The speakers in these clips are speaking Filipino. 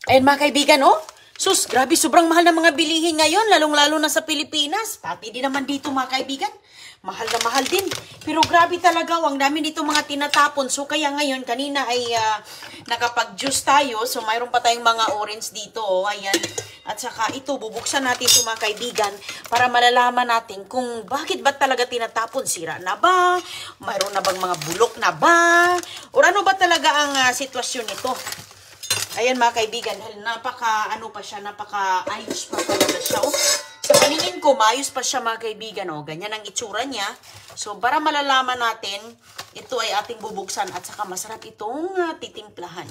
Ayan mga kaibigan, oh. Sus, grabe, sobrang mahal na mga bilihin ngayon, lalong-lalo na sa Pilipinas. Pati din naman dito mga kaibigan. Mahal na mahal din. Pero grabe talaga, ang dami dito mga tinatapon. So kaya ngayon, kanina ay nakapag-juice tayo. So mayroon pa tayong mga orange dito, oh. Ayan. At saka ito, bubuksan natin ito mga kaibigan para malalaman natin kung bakit ba talaga tinatapon. Sira na ba? Mayroon na bang mga bulok na ba? O ano ba talaga ang sitwasyon nito? Ayan mga kaibigan, napaka-ayos pa talaga siya. Oh. Sa paningin ko, maayos pa siya mga kaibigan. Oh. Ganyan ang itsura niya. So, para malalaman natin, ito ay ating bubuksan at saka masarap itong titimplahan.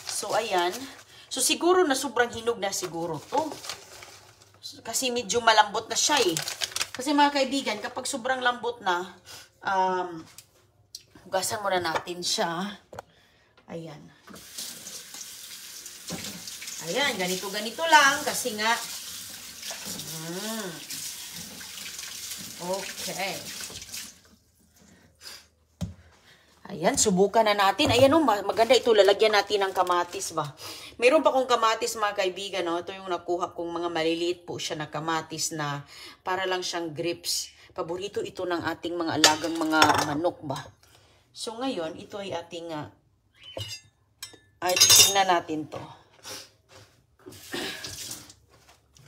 So, ayan. So, siguro na sobrang hinog na siguro to. Kasi medyo malambot na siya eh. Kasi mga kaibigan, kapag sobrang lambot na, hugasan muna natin siya. Ayan. Ayan, ganito-ganito lang kasi nga. Okay. Ayan, subukan na natin. Ayan o, maganda ito. Lalagyan natin ng kamatis ba. Mayroon pa kong kamatis mga kaibigan. No? Ito yung nakuha kong mga maliliit po siya na kamatis na para lang siyang grapes. Paborito ito ng ating mga alagang mga manok ba. So ngayon, ito ay ating, titingnan natin to.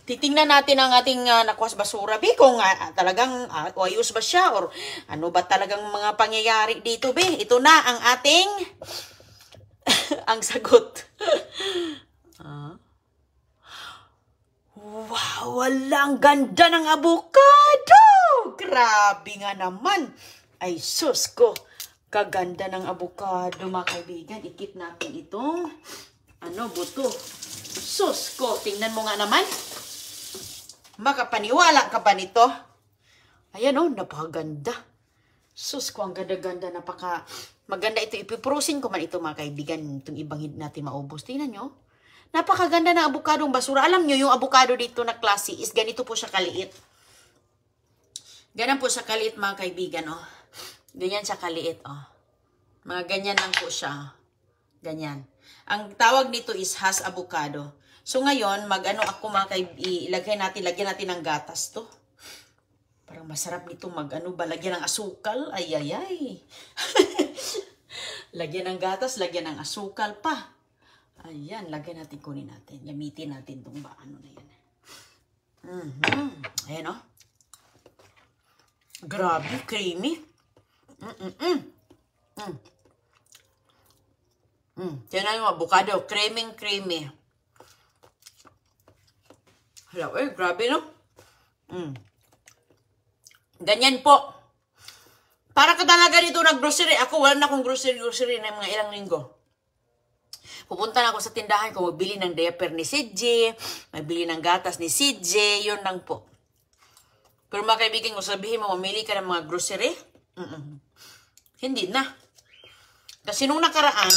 Titingnan natin ang ating nakuha sa basura. Be, kung talagang ayos ba siya or ano ba talagang mga pangyayari dito, be. Ito na ang ating ang sagot. Wow, walang ganda ng avocado. Grabe nga naman. Ay, sus ko. Kaganda ng avocado, mga kaibigan. Ikip natin itong buto. Sus ko, tingnan mo nga naman. Makapaniwala ka ba nito? Ayan oh, napakaganda. Sus ko, ang ganda-ganda, maganda ito. Ipiprosin ko man ito mga kaibigan. Itong ibang hindi natin maubos. Tingnan nyo. Napakaganda na avocadong basura. Alam nyo, yung avocado dito na klase is ganito po siya kaliit. Ganyan po siya kaliit mga kaibigan, oh. Ganyan siya kaliit, oh. Mga ganyan lang po siya. Ganyan. Ang tawag nito is Hass avocado. So ngayon, lagyan natin ng gatas to. Parang masarap nito lagyan ng asukal. Ay. Lagyan ng gatas, lagyan ng asukal pa. Ayan, kunin natin. Gamitin natin itong na yan. Ayan oh. Grabe, creamy. Tiyan yung avocado, creamy. Hello, grabe no? Ganyan po. Para ka talaga dito nag-grocery. Ako, wala na akong grocery na mga ilang linggo. Pupunta na ako sa tindahan ko, magbili ng diaper ni CJ, magbili ng gatas ni CJ, yun lang po. Pero mga kaibigan ko, sabihin mo, mamili ka ng mga grocery? Hindi na. Kasi nung nakaraan,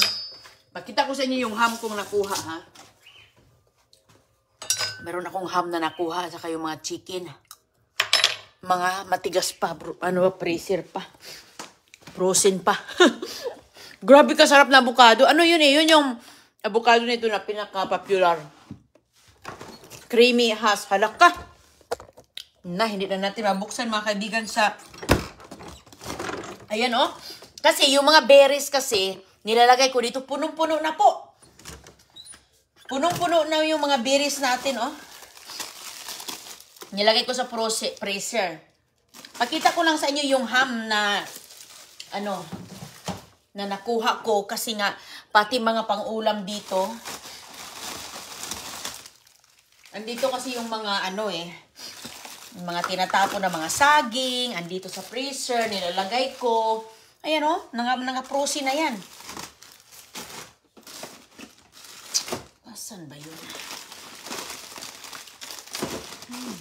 pakita ko sa inyo yung ham kong nakuha, ha? Meron akong ham na nakuha, saka yung mga chicken. Mga matigas pa, freezer pa. Frozen pa. Grabe kasarap na avocado. Ano yun eh? Yun yung avocado nito na pinaka-popular. Creamy Hass. Halaka. Hindi na natin mabuksan mga kaibigan sa... Ayan oh. Kasi yung mga berries kasi, nilalagay ko dito, punong-puno na po. Punong-puno na yung mga berries natin, oh. Nilagay ko sa freezer. Pakita ko lang sa inyo yung ham na, na nakuha ko. Kasi nga, pati mga pang-ulam dito. Andito kasi yung mga, yung mga tinatapon na mga saging. Andito sa freezer, nilalagay ko. Ayan, oh, nanga-frozen na yan. Saan ba yun?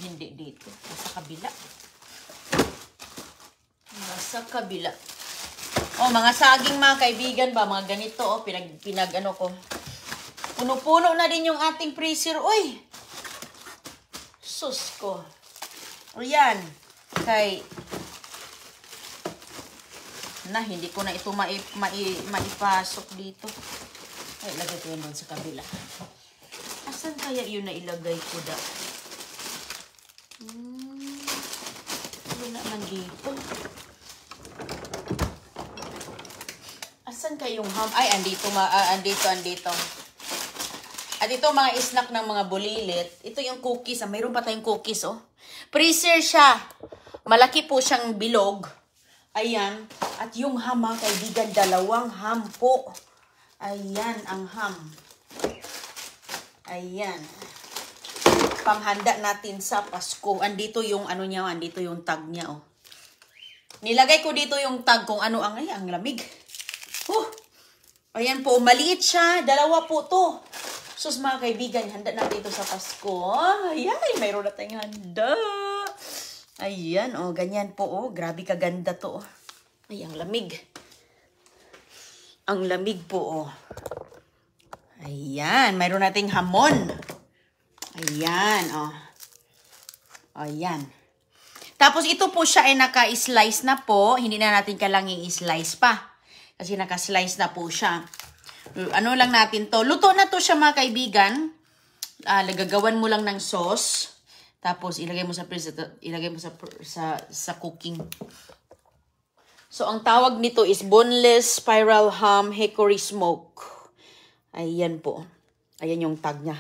Hindi dito. Nasa kabila. Oh, mga saging mga kaibigan ba? Mga ganito, oh. Pinag-ano ko. Puno-puno na din yung ating freezer. Uy! Sus ko. O yan. Hindi ko na ito maipasok dito. Ay, lagay ko yun doon sa kabila. Saan kaya yun na ilagay ko da? Ano naman dito? Asan kayong ham? Ay, andito. At ito mga snack ng mga bulilit. Ito yung cookies. Mayroon pa tayong cookies, oh. Freezer siya. Malaki po siyang bilog. Ayan. At yung ham, mga kaibigan, dalawang ham po. Ayan, ang ham. Ayan. Panghanda natin sa Pasko. Andito yung ano niya, andito yung tag niya, oh. Nilagay ko dito yung tag kung ano ang, ay, ang lamig. Ayan po, maliit siya. Dalawa po to. Sus mga kaibigan, handa natin ito sa Pasko. Ayan, mayroon na tayong handa. Ayan, oh, ganyan po, oh. Grabe kaganda to, oh. Ay, ang lamig. Ang lamig po, oh. Ayan, mayroon nating hamon. Ayan, oh. Ayan. Tapos ito po siya ay naka-slice na po. Hindi na natin kailangang i-slice pa. Kasi naka-slice na po siya. Ano lang natin to. Luto na to siya mga kaibigan. Gagawan mo lang ng sauce. Tapos ilagay mo sa cooking. So ang tawag nito is boneless spiral ham hickory smoke. Ayan po. Ayan yung tag niya.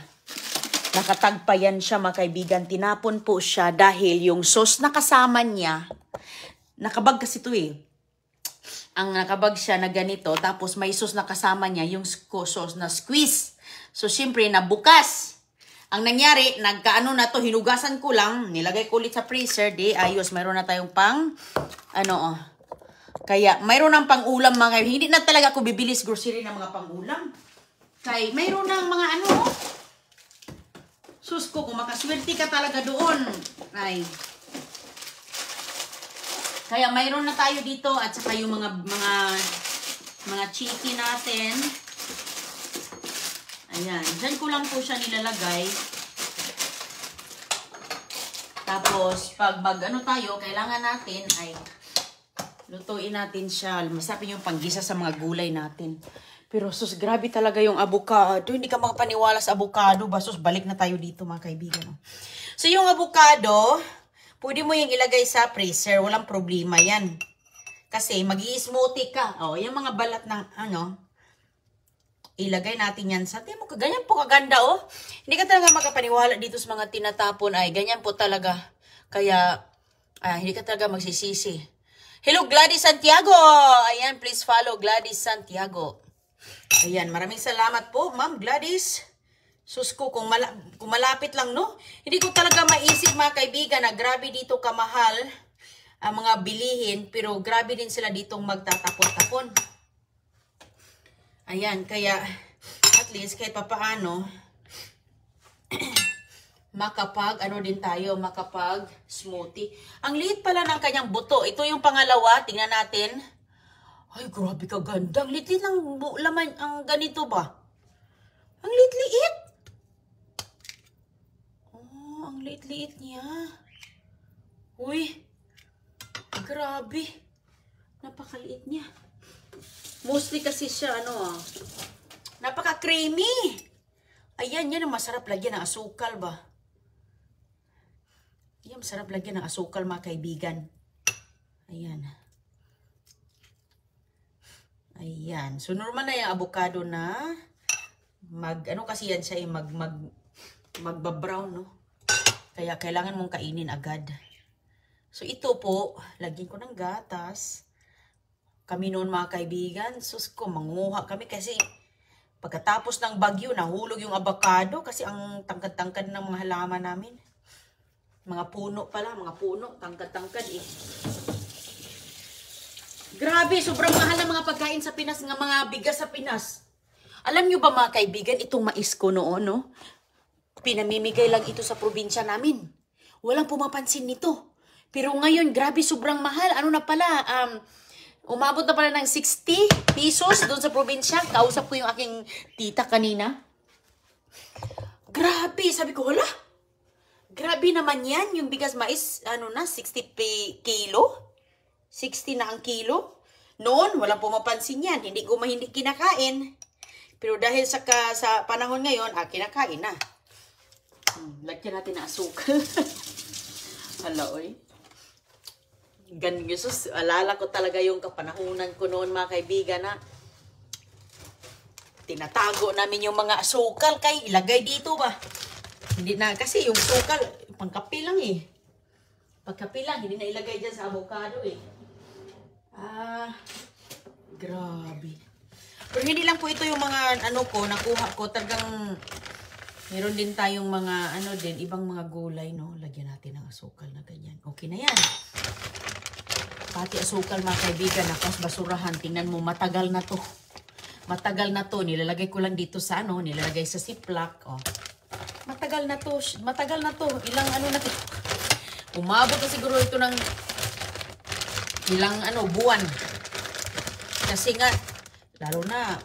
Nakatag pa yan siya mga kaibigan. Tinapon po siya dahil yung sauce na kasama niya. Nakabag kasi ito eh. Ang nakabag siya na ganito, tapos may sauce na kasama niya, yung sauce na squeeze. So, syempre, nabukas. Ang nangyari, nagkaano na to, hinugasan ko lang, nilagay ko ulit sa freezer, di, ayos, mayroon na tayong pang, kaya, mayroon ng pang-ulam, mga, hindi na talaga ako bibilis grocery ng mga pang-ulam. Kaya, mayroon ng mga sus ko, kung makaswerte ka talaga doon, ay, kaya mayroon na tayo dito at saka yung mga chicken natin. Ayan. Diyan ko lang po siya nilalagay. Tapos, pag tayo, kailangan natin ay lutuin natin siya. Masarap yung panggisa sa mga gulay natin. Pero sus, grabe talaga yung avocado. Hindi ka makapaniwala sa avocado. Sus, balik na tayo dito mga kaibigan. So, yung avocado, pwede mo yung ilagay sa freezer. Walang problema yan. Kasi magi-smoothie ka. O, yung mga balat ng ilagay natin yan sa mo. Ganyan po kaganda, oh. Hindi ka talaga makapaniwala dito sa mga tinatapon. Ay, ganyan po talaga. Kaya, hindi ka talaga magsisisi. Hello, Gladys Santiago. Ayan, please follow Gladys Santiago. Ayan, maraming salamat po, Ma'am Gladys. Sus ko, kung malapit lang, no? Hindi ko talaga maisip, mga kaibigan, na grabe dito kamahal ang mga bilihin, pero grabe din sila ditong magtatapon-tapon. Ayan, kaya, at least, kahit papaano, makapag smoothie. Ang liit pala ng kanyang buto. Ito yung pangalawa, tingnan natin. Ay, grabe ka ganda. Ang liit ng laman, ang ganito ba? Ang liit-liit. Ang liit-liit niya. Uy. Grabe. Napakaliit niya. Mostly kasi siya, napaka-creamy. Ayan, yan ang masarap lagyan ng asukal ba? Yan, masarap lagyan ng asukal, mga kaibigan. Ayan. Ayan. So, normal na yung avocado na kasi yan siya, magba-brown, no? Kaya kailangan mong kainin agad. So, ito po, lagyan ko ng gatas. Kami noon, mga kaibigan, sus ko, manguha kami kasi pagkatapos ng bagyo, nahulog yung avocado kasi ang tangkad-tangkad ng mga halaman namin. Mga puno pala, tangkad-tangkad eh. Grabe, sobrang mahal ng mga pagkain sa Pinas, ng mga bigas sa Pinas. Alam nyo ba, mga kaibigan, itong mais ko noon, no? Pinamimigay lang ito sa probinsya namin. Walang pumapansin nito. Pero ngayon, grabe, sobrang mahal. Ano na pala, umabot na pala ng 60 pesos doon sa probinsya. Kausap ko yung aking tita kanina. Grabe, sabi ko, wala. Grabe naman yan, yung bigas mais, 60 kilo? 60 na ang kilo? Noon, walang pumapansin yan. Hindi ko hindi kinakain. Pero dahil sa panahon ngayon, kinakain na. Lagyan natin ng asukal. Hala, oy. Jesus, alala ko talaga yung kapanahunan ko noon mga kaibigan na tinatago namin yung mga asukal kay ilagay dito ba. Hindi na, kasi yung sukal, pangkape lang eh. Pagkape lang, hindi na ilagay dyan sa avocado eh. Grabe. Pero hindi lang po ito yung mga ano ko, nakuha ko. Talagang meron din tayong mga ano din, ibang mga gulay, no? Lagyan natin ng asukal na ganyan. Okay na yan. Pati asukal mga kaibigan, nakas basurahan. Tingnan mo, matagal na to. Matagal na to. Nilalagay ko lang dito sa ano, nilalagay sa ziplock. Oh. Matagal na to. Matagal na to. Ilang ano na to. Umabot na siguro ito ng ilang ano, buwan. Kasi nga, lalo na,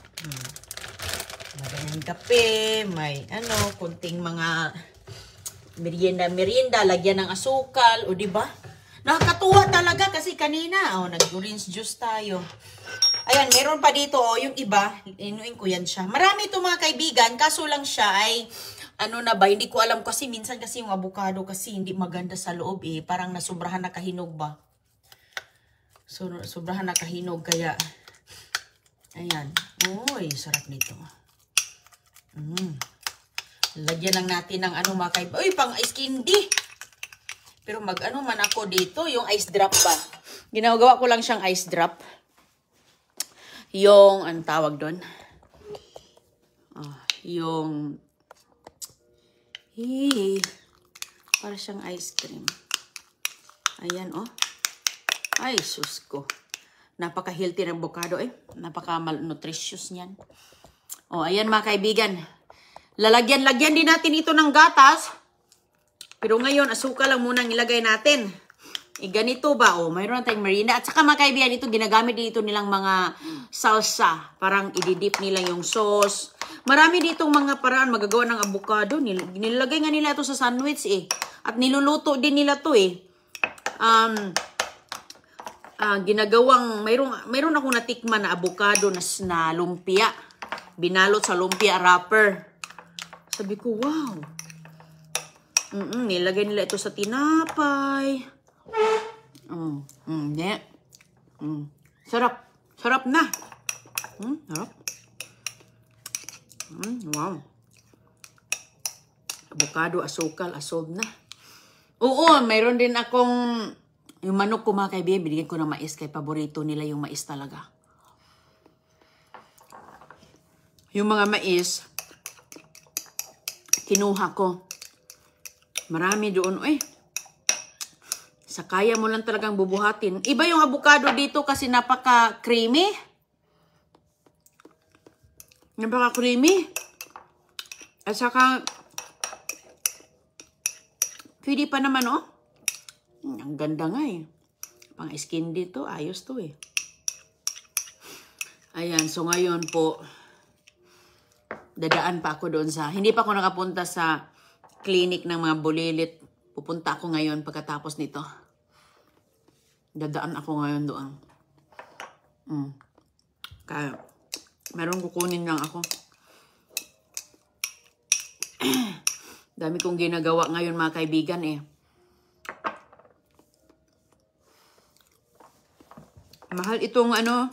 magandang kape, may ano, kunting mga merienda, lagyan ng asukal, o diba? Nakakatuwa talaga kasi kanina, nag-orange juice tayo. Ayan, meron pa dito, yung iba, inuin ko yan siya. Marami ito mga kaibigan, kaso lang siya ay, ano na ba, hindi ko alam kasi minsan kasi yung avocado kasi hindi maganda sa loob eh. Parang nasubrahan na kahinog ba? So, sobrahan na kahinog, kaya, ayan. Uy, sarap nito. Lagyan lang natin ng ano mga kaibigan. Uy, pang ice candy. Pero mag-ano man ako dito, yung ice drop ba? Ginagawa ko lang siyang ice drop. Yung, anong tawag doon? Yung, para siyang ice cream. Ayan, oh. Ay, sus ko. Napaka-healthy ng avocado, eh. Napaka-nutritious niyan. Oh, ayan mga kaibigan. Lalagyan din natin ito ng gatas. Pero ngayon, asukal lang munang ilagay natin. Ganito ba? Mayroon na tayong merienda. At saka mga kaibigan, ito ginagamit dito nilang mga salsa. Parang ididip nila yung sauce. Marami ditong mga paraan magagawa ng avocado. Nilagay nga nila ito sa sandwich eh. At niluluto din nila to eh. Ginagawang, mayroon akong natikman na avocado na lumpia. Binalot sa lumpia wrapper. Sabi ko, wow. Nilagay nila ito sa tinapay. Yeah. Sarap. Sarap na. Sarap. Wow. Avocado, asukal, asob na. Oo, mayroon din akong yung manok ko mga kaibigan, binigyan ko ng mais kay paborito nila yung mais talaga. Yung mga mais, kinuha ko. Marami doon. Sa kaya mo lang talagang bubuhatin. Iba yung avocado dito kasi napaka-creamy. Napaka-creamy. At saka, pwede pa naman, oh. Ang ganda nga eh. Pang skin dito, ayos to eh. Ayan, so ngayon po, dadaan pa ako doon sa, hindi pa ako nakapunta sa clinic ng mga bulilit. Pupunta ako ngayon pagkatapos nito. Dadaan ako ngayon doon. Kaya, meron kukunin lang ako. Dami kong ginagawa ngayon mga kaibigan eh. Mahal itong ano,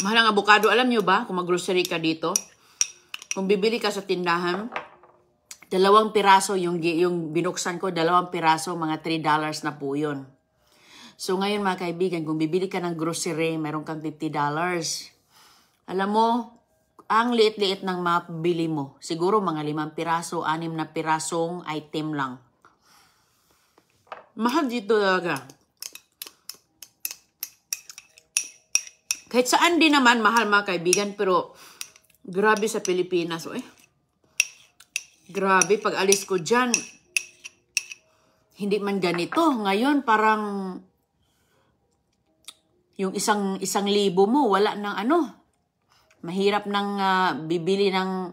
mahal ang avocado. Alam nyo ba, kung mag-grocery ka dito, kung bibili ka sa tindahan, 2 piraso yung binuksan ko, 2 piraso, mga $3 na po yun. So ngayon mga kaibigan, kung bibili ka ng grocery, meron kang $50. Alam mo, ang liit-liit ng mabili mo. Siguro mga 5 piraso, 6 na pirasong item lang. Mahal dito talaga. Kahit saan din naman, mahal mga kaibigan, pero grabe sa Pilipinas. Grabe, pag alis ko dyan, hindi man ganito. Ngayon, parang yung isang libo mo, wala nang ano. Mahirap nang bibili ng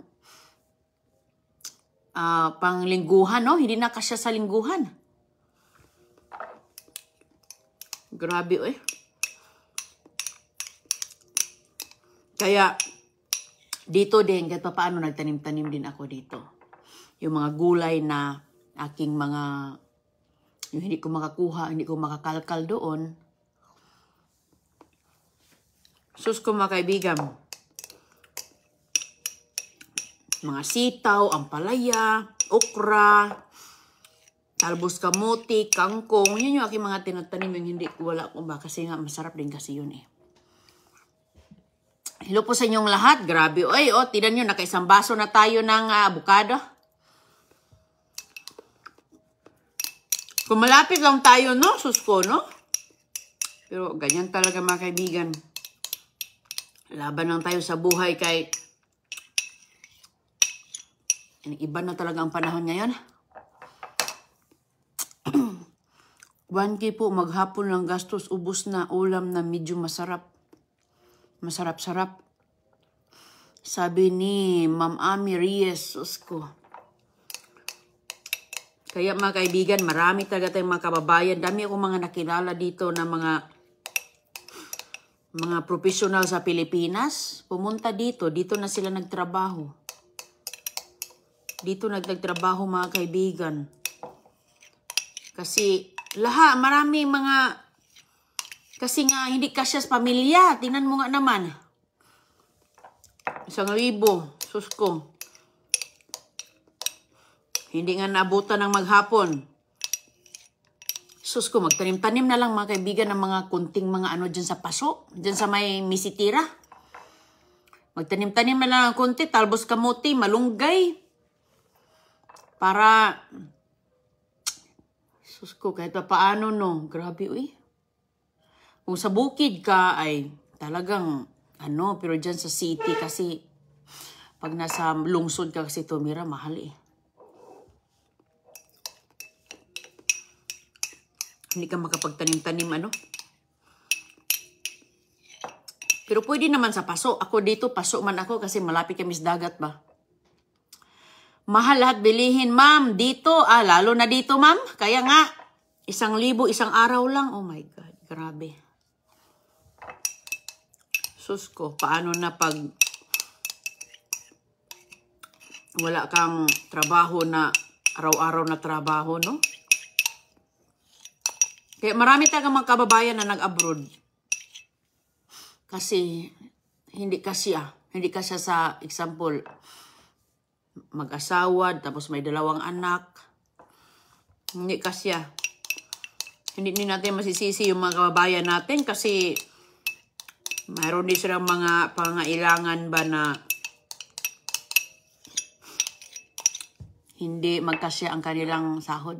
panglingguhan, no? Hindi na kasya sa lingguhan. Grabe, Kaya, dito din, kahit paano nagtanim-tanim din ako dito. yung mga gulay na aking mga, yung hindi ko makakuha, hindi ko makakalkal doon. Sus ko mga kaibigan, mga sitaw, ampalaya, okra, talbos kamote, kangkong. Yun yung aking mga tinatanim yung hindi wala ko ba. Kasi nga masarap din kasi yun eh. Hello po sa inyong lahat. Grabe. Ay, tinan nyo, nakaisang baso na tayo ng avocado. Kung malapit lang tayo, no? Susko, no? Pero ganyan talaga mga kaibigan. Laban lang tayo sa buhay kay iba na talaga ang panahon ngayon. 1K po, maghapon lang gastos, ubos na ulam na medyo masarap. Masarap-sarap. Sabi ni Ma'am Ami Reyes, Susko. Kaya mga kaibigan, marami talaga tayong mga kababayan. Dami akong mga nakilala dito na mga profesional sa Pilipinas. Pumunta dito na sila nagtrabaho. Dito nagtrabaho mga kaibigan. Kasi marami mga, kasi nga hindi kasya sa pamilya. Tingnan mo nga naman. 1,000, Susko. Hindi nga naabutan ng maghapon. Susko, magtanim-tanim na lang mga kaibigan ng mga kunting mga ano dyan sa paso. Dyan sa may misitira. Magtanim-tanim na lang ng kunti, talbos kamote, malunggay. Para, Susko, kahit pa paano no. Grabe, uy. Kung sa bukid ka ay talagang ano, pero dyan sa city kasi pag nasa lungsod ka kasi tumira, mahal eh. Hindi ka makapagtanim-tanim ano. Pero pwede naman sa paso. Ako dito, paso man ako kasi malapit kami sa dagat ba. Mahal lahat bilihin, ma'am. Dito, lalo na dito, ma'am. Kaya nga, 1,000 isang araw lang. Oh my God, grabe. Sus ko, paano na pag wala kang trabaho na araw-araw na trabaho, no? Kaya marami talagang mga kababayan na nag-abroad. Kasi, hindi kasi sa example, mag-asawa, tapos may 2 anak. Hindi kasi hindi natin masisisi yung mga kababayan natin kasi mayroon din silang mga pangailangan ba na hindi magkasya ang kanilang sahod.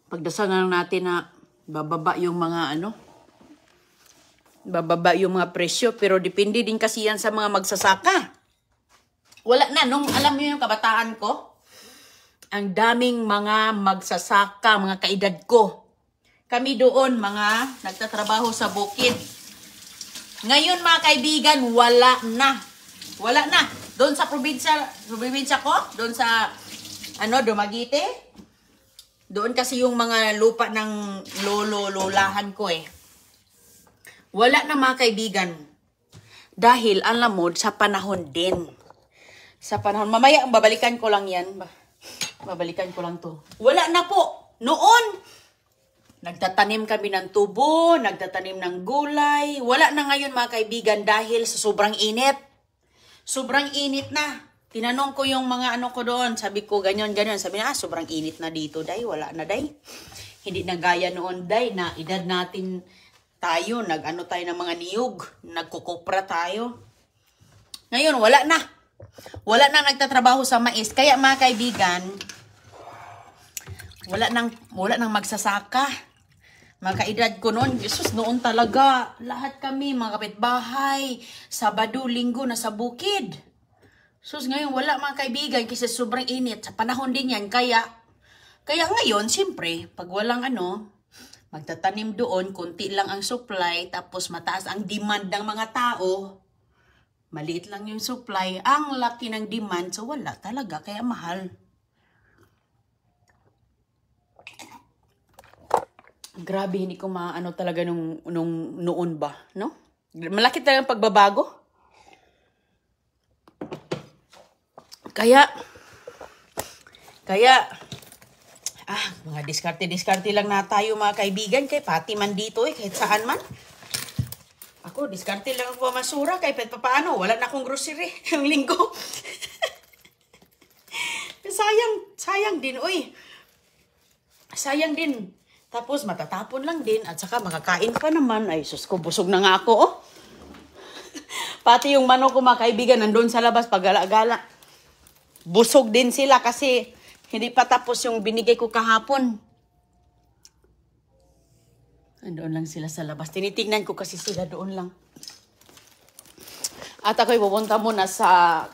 Pagdasangan natin na bababa yung mga bababa yung mga presyo, pero depende din kasi yan sa mga magsasaka. Wala na, nung alam niyo yung kabataan ko, ang daming mga magsasaka, mga kaedad ko. Kami doon, mga nagtatrabaho sa bukid. Ngayon mga kaibigan, wala na. Wala na. Doon sa probinsya ko, doon sa Dumaguete, doon kasi yung mga lupa ng lolahan ko eh. Wala na mga kaibigan. Dahil, alam mo, sa panahon din. Sa panahon, mamaya, babalikan ko lang yan. Babalikan ko lang to. Wala na po. Noon, nagtatanim kami ng tubo, nagtatanim ng gulay. Wala na ngayon mga kaibigan dahil sa sobrang init. Sobrang init na. Tinanong ko yung mga ko doon. Sabi ko, ganyan. Sabi na, sobrang init na dito, day. Wala na, day. Hindi na gaya noon, day, na edad natin tayo. Tayo ng mga niyog. Nagkukupra tayo. Ngayon, wala na. Wala na nagtatrabaho sa mais. Kaya mga kaibigan, wala nang magsasaka. Mga kaedad ko noon, Jesus, noon talaga, lahat kami, mga kapitbahay, Sabado, Linggo, nasa bukid. Sus, ngayon wala mga kaibigan kasi sobrang init. Sa panahon din yan. Kaya ngayon, siyempre, pag walang magtatanim doon, kunti lang ang supply, tapos mataas ang demand ng mga tao, maliit lang yung supply, ang laki ng demand, so wala talaga, kaya mahal. Grabe, hindi ko talaga noon ba, no? Malaki talaga ang pagbabago. Kaya, mga diskarte-diskarte lang na tayo mga kaibigan. Kay pati man dito kahit saan man. Ako, diskarte lang ako masura. Kay paano, wala na akong grocery yung linggo. Sayang din, uy. Sayang din. Tapos matatapon lang din. At saka makakain pa naman. Ay, sus ko, busog na nga ako, oh. Pati yung manok ko mga kaibigan, nandun sa labas, pag-gala-gala. Busog din sila kasi hindi pa tapos yung binigay ko kahapon. Doon lang sila sa labas. Tinitingnan ko kasi sila doon lang. At ako'y pupunta muna sa,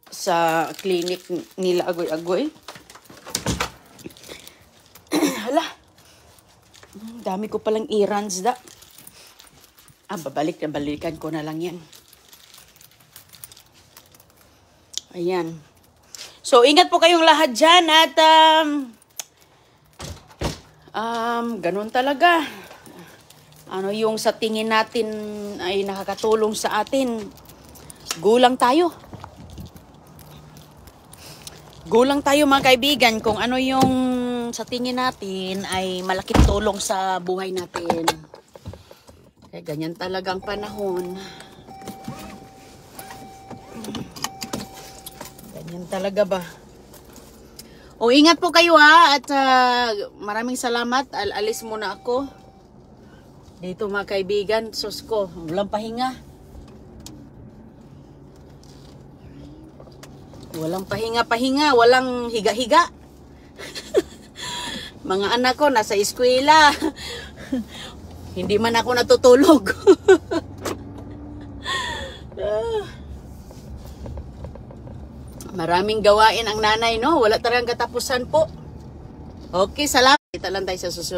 sa clinic nila Agoy-Agoy. Hala. Dami ko palang errands da. Balikan ko na lang yan. Ayan. So, ingat po kayong lahat dyan at ganun talaga. Ano yung sa tingin natin ay nakakatulong sa atin. Gulang tayo. Gulang tayo mga kaibigan kung ano yung sa tingin natin ay malaking tulong sa buhay natin. Kaya ganyan talagang panahon. Ganyan talaga ba? O ingat po kayo ha at maraming salamat. Alis muna ako. Dito mga kaibigan, sus ko, walang pahinga. Walang pahinga-pahinga, walang higa-higa. Mga anak ko nasa eskwela. Hindi man ako natutulog. Maraming gawain ang nanay, no? Wala talagang katapusan po. Okay, salamat. Kita lang tayo sa susunod.